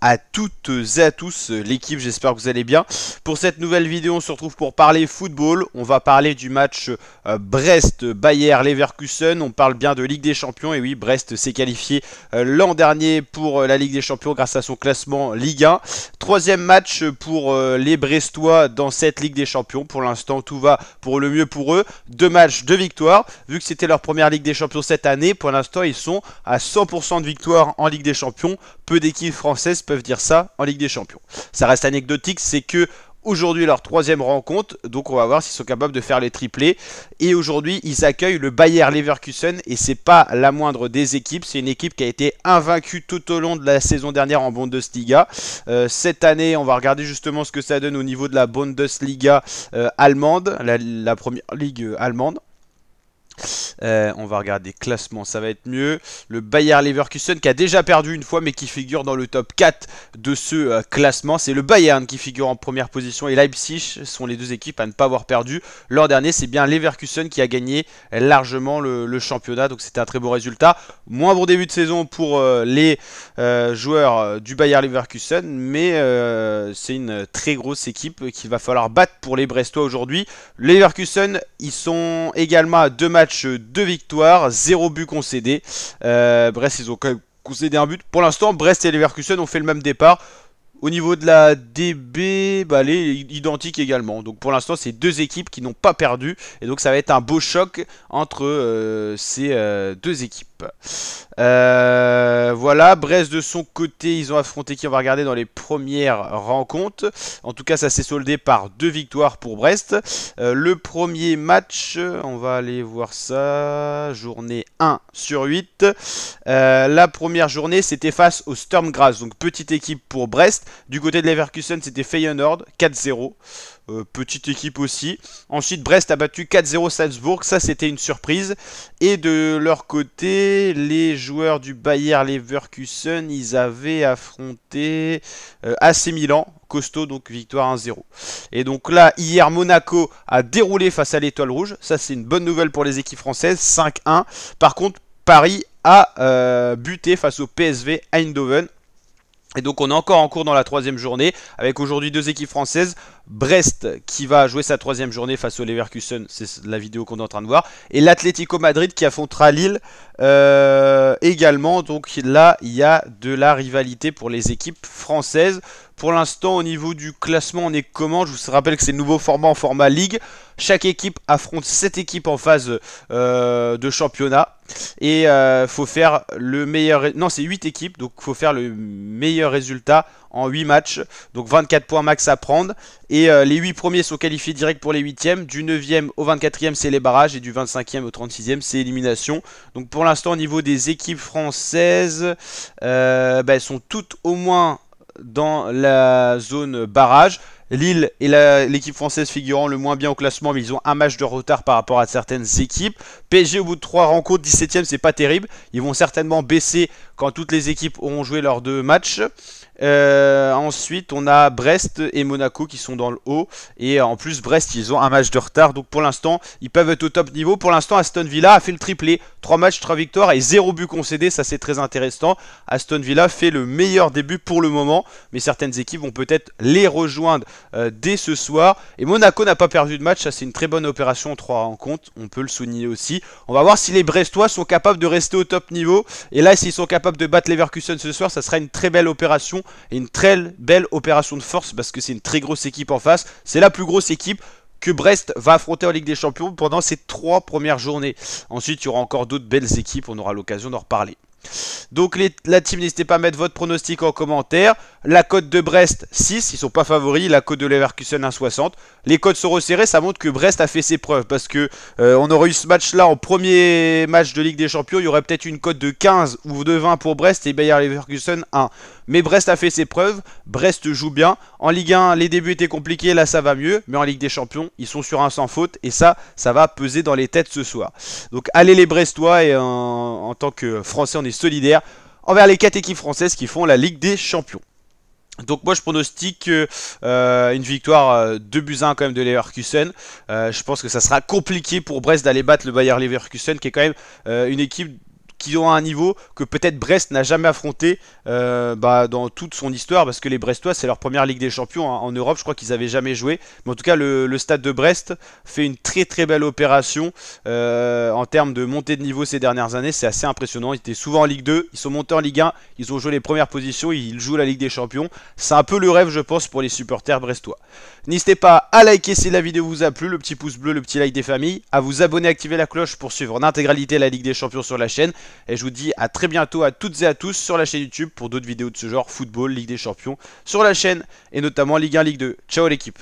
à toutes et à tous l'équipe, j'espère que vous allez bien. Pour cette nouvelle vidéo, on se retrouve pour parler football. On va parler du match Brest-Bayer-Leverkusen. On parle bien de Ligue des Champions. Et oui, Brest s'est qualifié l'an dernier pour la Ligue des Champions grâce à son classement Ligue 1. Troisième match pour les Brestois dans cette Ligue des Champions. Pour l'instant, tout va pour le mieux pour eux. 2 matchs, 2 victoires. Vu que c'était leur première Ligue des Champions cette année, pour l'instant, ils sont à 100% de victoire en Ligue des Champions. Peu d'équipes françaises peuvent dire ça en Ligue des Champions. Ça reste anecdotique, c'est que aujourd'hui leur troisième rencontre, donc on va voir s'ils sont capables de faire les triplés. Et aujourd'hui ils accueillent le Bayer Leverkusen et c'est pas la moindre des équipes, c'est une équipe qui a été invaincue tout au long de la saison dernière en Bundesliga. Cette année on va regarder justement ce que ça donne au niveau de la Bundesliga allemande, la première ligue allemande. On va regarder classement, ça va être mieux. Le Bayer Leverkusen qui a déjà perdu une fois mais qui figure dans le top 4 de ce classement. C'est le Bayern qui figure en première position et Leipzig sont les deux équipes à ne pas avoir perdu. L'an dernier c'est bien Leverkusen qui a gagné largement le championnat, donc c'était un très beau résultat. Moins bon début de saison pour les joueurs du Bayer Leverkusen, mais c'est une très grosse équipe qu'il va falloir battre pour les Brestois aujourd'hui. Les Leverkusen, ils sont également à 2 matchs, 2 victoires, 0 but concédé. Brest, ils ont quand même concédé un but. Pour l'instant, Brest et Leverkusen ont fait le même départ. Au niveau de la DB, elle est identique également. Donc pour l'instant, c'est deux équipes qui n'ont pas perdu. Et donc ça va être un beau choc entre ces deux équipes. Voilà, Brest de son côté, ils ont affronté qui on va regarder dans les premières rencontres. En tout cas, ça s'est soldé par 2 victoires pour Brest. Le premier match, on va aller voir ça, journée 1 sur 8. La première journée, c'était face au Sturm Graz, donc petite équipe pour Brest. Du côté de Leverkusen, c'était Feyenoord, 4-0. Petite équipe aussi. Ensuite, Brest a battu 4-0 Salzbourg. Ça, c'était une surprise. Et de leur côté, les joueurs du Bayer Leverkusen, ils avaient affronté AC Milan. Costaud, donc victoire 1-0. Et donc là, hier, Monaco a déroulé face à l'Étoile Rouge. Ça, c'est une bonne nouvelle pour les équipes françaises. 5-1. Par contre, Paris a buté face au PSV Eindhoven. Et donc on est encore en cours dans la troisième journée, avec aujourd'hui 2 équipes françaises. Brest qui va jouer sa troisième journée face au Leverkusen, c'est la vidéo qu'on est en train de voir. Et l'Atlético Madrid qui affrontera Lille également. Donc là, il y a de la rivalité pour les équipes françaises. Pour l'instant, au niveau du classement, on est comment? Je vous rappelle que c'est le nouveau format en format Ligue. Chaque équipe affronte 7 équipes en phase de championnat. Et faut faire le meilleur... Non, c'est 8 équipes, donc il faut faire le meilleur résultat en 8 matchs. Donc 24 points max à prendre. Et les 8 premiers sont qualifiés direct pour les 8e. Du 9e au 24e, c'est les barrages. Et du 25e au 36e, c'est élimination. Donc pour l'instant, au niveau des équipes françaises, elles sont toutes au moins dans la zone barrage. Lille et l'équipe française figurant le moins bien au classement, mais ils ont un match de retard par rapport à certaines équipes. PSG au bout de 3 rencontres, 17ème, c'est pas terrible. Ils vont certainement baisser quand toutes les équipes auront joué leurs 2 matchs. Ensuite on a Brest et Monaco qui sont dans le haut. Et en plus Brest ils ont un match de retard. Donc pour l'instant ils peuvent être au top niveau. Pour l'instant Aston Villa a fait le triplé, 3 matchs, 3 victoires et 0 but concédé. Ça c'est très intéressant. Aston Villa fait le meilleur début pour le moment, mais certaines équipes vont peut-être les rejoindre dès ce soir. Et Monaco n'a pas perdu de match. Ça c'est une très bonne opération en 3 rencontres, on peut le souligner aussi. On va voir si les Brestois sont capables de rester au top niveau. Et là s'ils sont capables de battre Leverkusen ce soir, ça sera une très belle opération. Et une très belle opération de force parce que c'est une très grosse équipe en face. C'est la plus grosse équipe que Brest va affronter en Ligue des Champions pendant ces 3 premières journées. Ensuite, il y aura encore d'autres belles équipes. On aura l'occasion d'en reparler. Donc la team, n'hésitez pas à mettre votre pronostic en commentaire. La cote de Brest 6, ils sont pas favoris. La cote de Leverkusen 1,60. Les cotes sont resserrées, ça montre que Brest a fait ses preuves. Parce que on aurait eu ce match là en premier match de Ligue des Champions. Il y aurait peut-être une cote de 15 ou de 20 pour Brest et Bayer Leverkusen 1. Mais Brest a fait ses preuves, Brest joue bien. En Ligue 1, les débuts étaient compliqués, là ça va mieux. Mais en Ligue des Champions, ils sont sur un sans faute. Et ça va peser dans les têtes ce soir. Donc allez les Brestois, et en tant que Français, on est solidaires envers les 4 équipes françaises qui font la Ligue des Champions. Donc moi je pronostique une victoire 2-1 quand même de Leverkusen. Je pense que ça sera compliqué pour Brest d'aller battre le Bayer Leverkusen qui est quand même une équipe qu'ils ont un niveau que peut-être Brest n'a jamais affronté dans toute son histoire, parce que les Brestois c'est leur première Ligue des Champions en Europe, je crois qu'ils avaient jamais joué. Mais en tout cas le stade de Brest fait une très très belle opération en termes de montée de niveau ces dernières années, c'est assez impressionnant. Ils étaient souvent en Ligue 2, ils sont montés en Ligue 1, ils ont joué les premières positions, ils jouent la Ligue des Champions. C'est un peu le rêve je pense pour les supporters brestois. N'hésitez pas à liker si la vidéo vous a plu, le petit pouce bleu, le petit like des familles, à vous abonner, activer la cloche pour suivre en intégralité la Ligue des Champions sur la chaîne. Et je vous dis à très bientôt à toutes et à tous sur la chaîne YouTube pour d'autres vidéos de ce genre, football, Ligue des Champions, sur la chaîne et notamment Ligue 1, Ligue 2. Ciao l'équipe.